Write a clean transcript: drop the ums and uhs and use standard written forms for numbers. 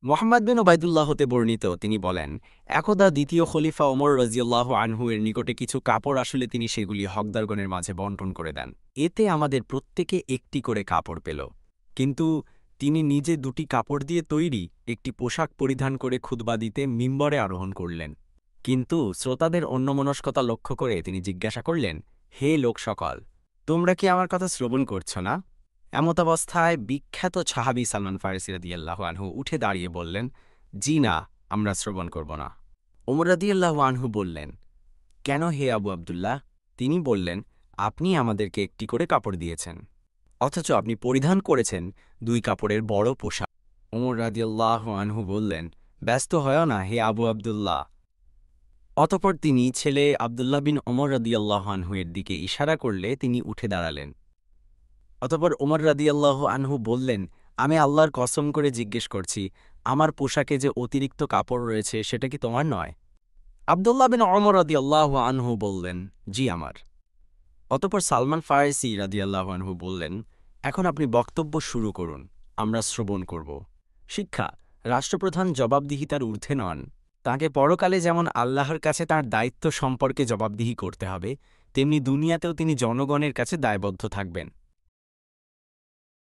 মোহাম্মদ বিন ওবায়দুল্লাহ হতে বর্ণিত, তিনি বলেন, একদা দ্বিতীয় খলিফা ওমর রাজিয়াল্লাহু আনহু এর নিকটে কিছু কাপড় আসলে তিনি সেগুলি হকদারগণের মাঝে বন্টন করে দেন। এতে আমাদের প্রত্যেকে একটি করে কাপড় পেল। কিন্তু তিনি নিজে দুটি কাপড় দিয়ে তৈরি একটি পোশাক পরিধান করে খুতবা দিতে মিম্বরে আরোহণ করলেন। কিন্তু শ্রোতাদের অন্যমনস্কতা লক্ষ্য করে তিনি জিজ্ঞাসা করলেন, হে লোক সকল, তোমরা কি আমার কথা শ্রবণ করছ না? এমতাবস্থায় বিখ্যাত সাহাবী সালমান ফারসি রাদিয়াল্লাহু আনহু উঠে দাঁড়িয়ে বললেন, জি না, আমরা শ্রবণ করব না। ওমর রাদিয়াল্লাহু আনহু বললেন, কেন হে আবু আবদুল্লাহ? তিনি বললেন, আপনি আমাদেরকে একটি করে কাপড় দিয়েছেন, অথচ আপনি পরিধান করেছেন দুই কাপড়ের বড় পোশাক। ওমর রাদিয়াল্লাহু আনহু বললেন, ব্যস্ত হয় না হে আবু আবদুল্লাহ। অতঃপর তিনি ছেলে আবদুল্লাহ বিন ওমর রাদিয়াল্লাহু আনহু এর দিকে ইশারা করলে তিনি উঠে দাঁড়ালেন। অতঃপর ওমর রাদিয়াল্লাহু আনহু বললেন, আমি আল্লাহর কসম করে জিজ্ঞেস করছি, আমার পোশাকে যে অতিরিক্ত কাপড় রয়েছে সেটা কি তোমার নয়? আবদুল্লাহ বিন ওমর রাদিয়াল্লাহু আনহু বললেন, জি আমার। অতঃপর সালমান ফারসি রাদিয়াল্লাহু আনহু বললেন, এখন আপনি বক্তব্য শুরু করুন, আমরা শ্রবণ করব। শিক্ষা: রাষ্ট্রপ্রধান জবাবদিহিতার ঊর্ধ্বে নন। তাঁকে পরকালে যেমন আল্লাহর কাছে তাঁর দায়িত্ব সম্পর্কে জবাবদিহি করতে হবে, তেমনি দুনিয়াতেও তিনি জনগণের কাছে দায়বদ্ধ থাকবেন।